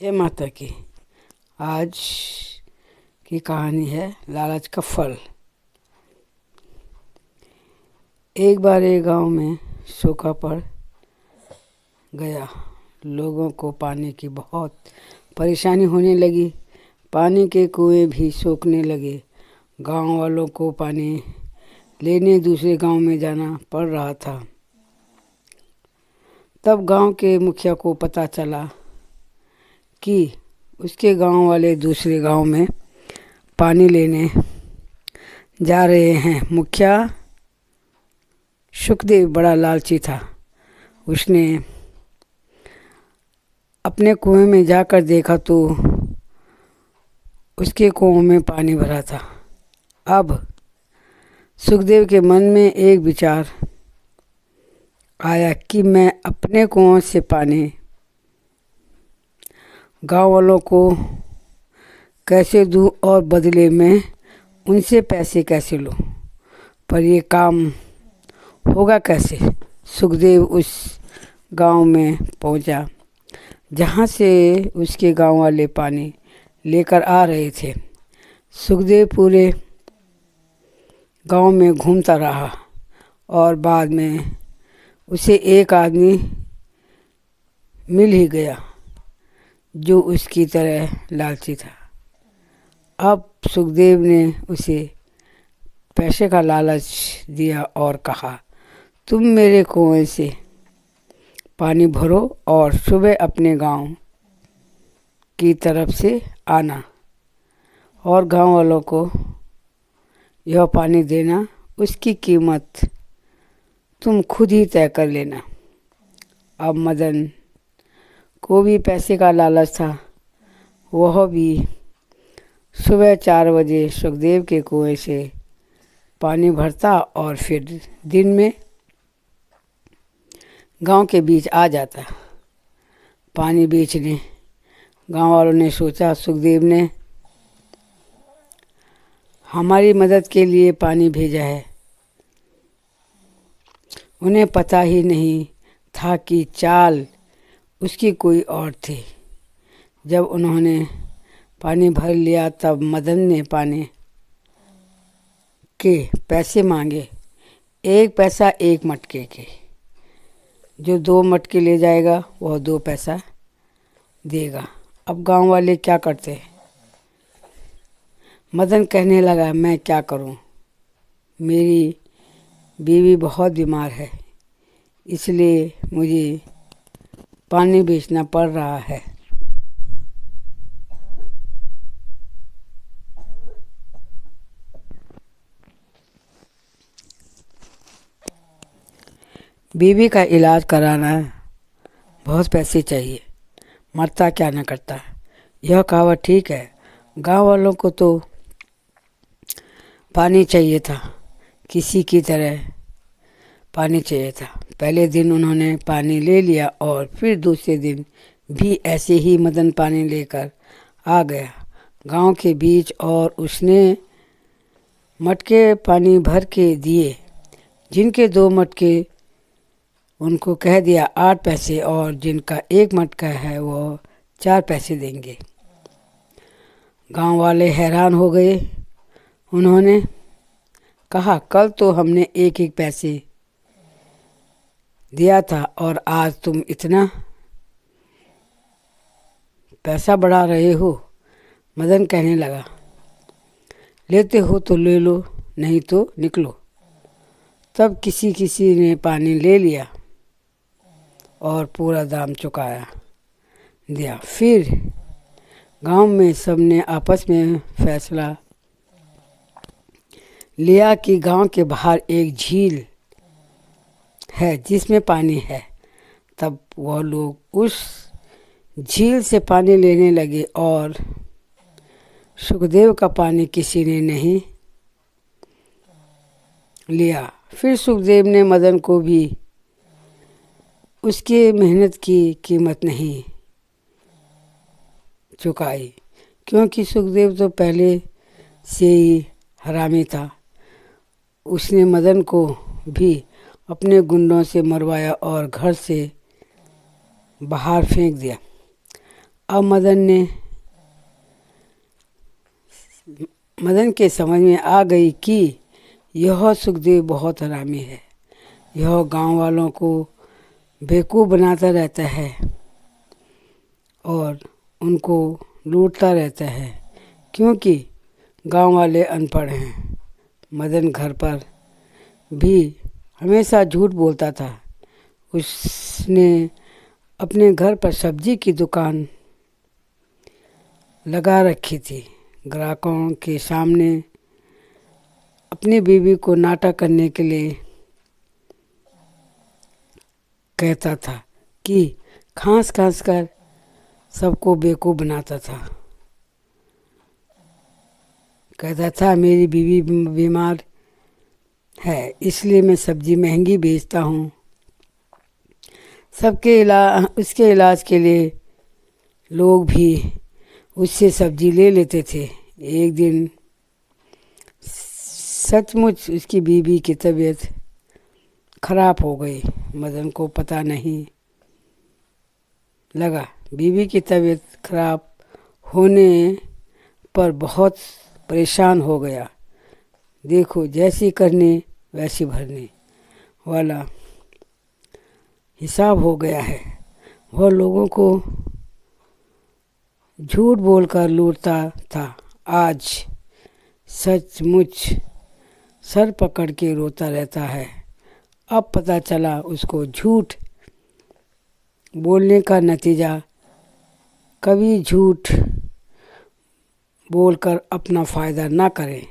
जय माता की। आज की कहानी है लालच का फल। एक बार एक गांव में सूखा पड़ गया। लोगों को पानी की बहुत परेशानी होने लगी। पानी के कुएं भी सूखने लगे। गांव वालों को पानी लेने दूसरे गांव में जाना पड़ रहा था। तब गांव के मुखिया को पता चला कि उसके गांव वाले दूसरे गांव में पानी लेने जा रहे हैं। मुखिया सुखदेव बड़ा लालची था। उसने अपने कुएं में जाकर देखा तो उसके कुएं में पानी भरा था। अब सुखदेव के मन में एक विचार आया कि मैं अपने कुएं से पानी गांव वालों को कैसे दूं और बदले में उनसे पैसे कैसे लूं। पर ये काम होगा कैसे। सुखदेव उस गांव में पहुंचा जहां से उसके गांव वाले पानी लेकर आ रहे थे। सुखदेव पूरे गांव में घूमता रहा और बाद में उसे एक आदमी मिल ही गया जो उसकी तरह लालची था। अब सुखदेव ने उसे पैसे का लालच दिया और कहा, तुम मेरे कुएं से पानी भरो और सुबह अपने गांव की तरफ से आना और गांव वालों को यह पानी देना। उसकी कीमत तुम खुद ही तय कर लेना। अब मदन को भी पैसे का लालच था। वह भी सुबह 4 बजे सुखदेव के कुएं से पानी भरता और फिर दिन में गांव के बीच आ जाता पानी बेचने। गांव वालों ने सोचा, सुखदेव ने हमारी मदद के लिए पानी भेजा है। उन्हें पता ही नहीं था कि चाल उसकी कोई और थी। जब उन्होंने पानी भर लिया तब मदन ने पानी के पैसे मांगे। 1 पैसा 1 मटके के। जो 2 मटके ले जाएगा वह 2 पैसा देगा। अब गांव वाले क्या करते। मदन कहने लगा, मैं क्या करूं। मेरी बीवी बहुत बीमार है, इसलिए मुझे पानी बेचना पड़ रहा है। बीवी का इलाज कराना बहुत पैसे चाहिए, मरता क्या न करता। यह कहावत ठीक है। गांव वालों को तो पानी चाहिए था, किसी की तरह पानी चाहिए था। पहले दिन उन्होंने पानी ले लिया और फिर दूसरे दिन भी ऐसे ही मदन पानी लेकर आ गया गांव के बीच और उसने मटके पानी भर के दिए। जिनके 2 मटके उनको कह दिया 8 पैसे और जिनका 1 मटका है वो 4 पैसे देंगे। गांव वाले हैरान हो गए। उन्होंने कहा, कल तो हमने 1-1 पैसे दिया था और आज तुम इतना पैसा बढ़ा रहे हो। मदन कहने लगा, लेते हो तो ले लो, नहीं तो निकलो। तब किसी किसी ने पानी ले लिया और पूरा दाम चुकाया दिया। फिर गांव में सबने आपस में फैसला लिया कि गांव के बाहर एक झील है जिसमें पानी है। तब वह लोग उस झील से पानी लेने लगे और सुखदेव का पानी किसी ने नहीं लिया। फिर सुखदेव ने मदन को भी उसकी मेहनत की कीमत नहीं चुकाई, क्योंकि सुखदेव तो पहले से ही हरामी था। उसने मदन को भी अपने गुंडों से मरवाया और घर से बाहर फेंक दिया। अब मदन के समझ में आ गई कि यह सुखदेव बहुत हरामी है। यह गांव वालों को बेवकूफ़ बनाता रहता है और उनको लूटता रहता है, क्योंकि गांव वाले अनपढ़ हैं। मदन घर पर भी हमेशा झूठ बोलता था। उसने अपने घर पर सब्जी की दुकान लगा रखी थी। ग्राहकों के सामने अपनी बीवी को नाटक करने के लिए कहता था कि खांस खांस कर सबको बेवकूफ़ बनाता था। कहता था मेरी बीवी बीमार है, इसलिए मैं सब्जी महंगी बेचता हूँ। उसके इलाज के लिए लोग भी उससे सब्जी ले लेते थे। एक दिन सचमुच उसकी बीवी की तबीयत खराब हो गई। मदन को पता नहीं लगा। बीवी की तबीयत खराब होने पर बहुत परेशान हो गया। देखो, जैसी करनी वैसी भरनी वाला हिसाब हो गया है। वह लोगों को झूठ बोलकर लूटता था। आज सचमुच सर पकड़ के रोता रहता है। अब पता चला उसको झूठ बोलने का नतीजा। कभी झूठ बोलकर अपना फ़ायदा ना करें।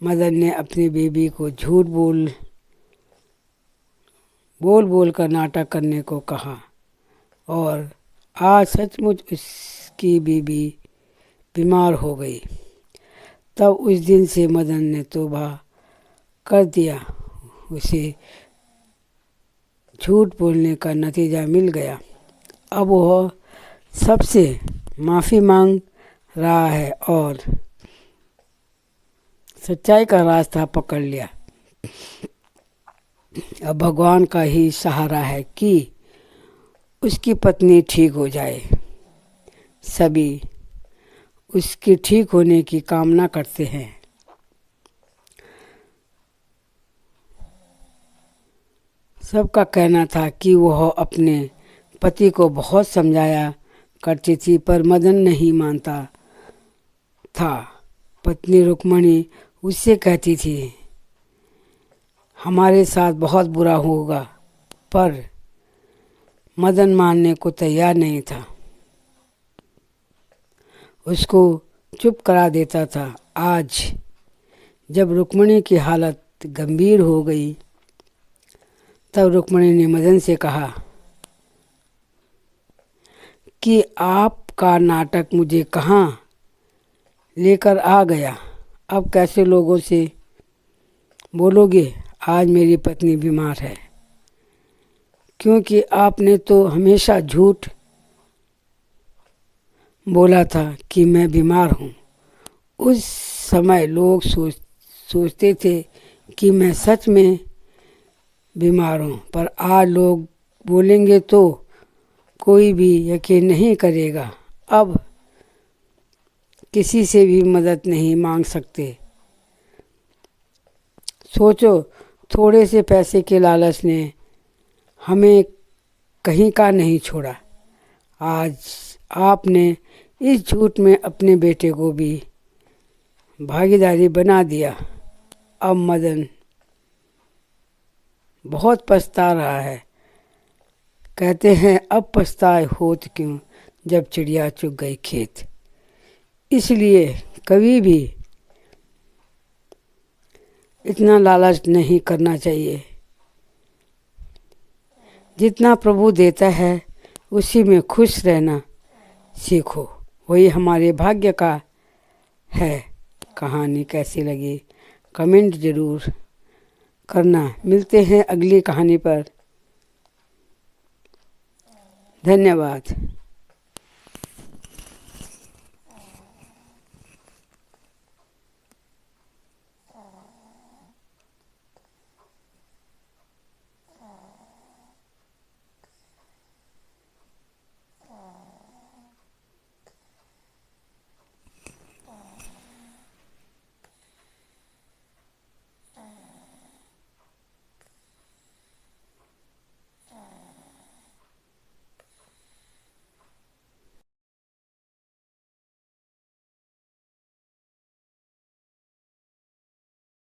मदन ने अपनी बीवी को झूठ बोल कर नाटक करने को कहा और आज सचमुच उसकी बीवी बीमार हो गई। तब उस दिन से मदन ने तौबा कर दिया। उसे झूठ बोलने का नतीजा मिल गया। अब वह सबसे माफ़ी मांग रहा है और सच्चाई का रास्ता पकड़ लिया। अब भगवान का ही सहारा है कि उसकी पत्नी ठीक हो जाए। सभी उसके ठीक होने की कामना करते हैं। सबका कहना था कि वह अपने पति को बहुत समझाया करती थी, पर मदन नहीं मानता था। पत्नी रुक्मणी उससे कहती थी हमारे साथ बहुत बुरा होगा, पर मदन मानने को तैयार नहीं था। उसको चुप करा देता था। आज जब रुक्मणी की हालत गंभीर हो गई, तब रुक्मणी ने मदन से कहा कि आपका नाटक मुझे कहाँ लेकर आ गया। अब कैसे लोगों से बोलोगे आज मेरी पत्नी बीमार है, क्योंकि आपने तो हमेशा झूठ बोला था कि मैं बीमार हूँ। उस समय लोग सोचते थे कि मैं सच में बीमार हूँ, पर आज लोग बोलेंगे तो कोई भी यकीन नहीं करेगा। अब किसी से भी मदद नहीं मांग सकते। सोचो, थोड़े से पैसे के लालच ने हमें कहीं का नहीं छोड़ा। आज आपने इस झूठ में अपने बेटे को भी भागीदारी बना दिया। अब मदन बहुत पछता रहा है। कहते हैं अब पछताए होत क्यों, जब चिड़िया चुग गई खेत। इसलिए कभी भी इतना लालच नहीं करना चाहिए। जितना प्रभु देता है उसी में खुश रहना सीखो, वही हमारे भाग्य का है। कहानी कैसी लगी कमेंट ज़रूर करना। मिलते हैं अगली कहानी पर। धन्यवाद।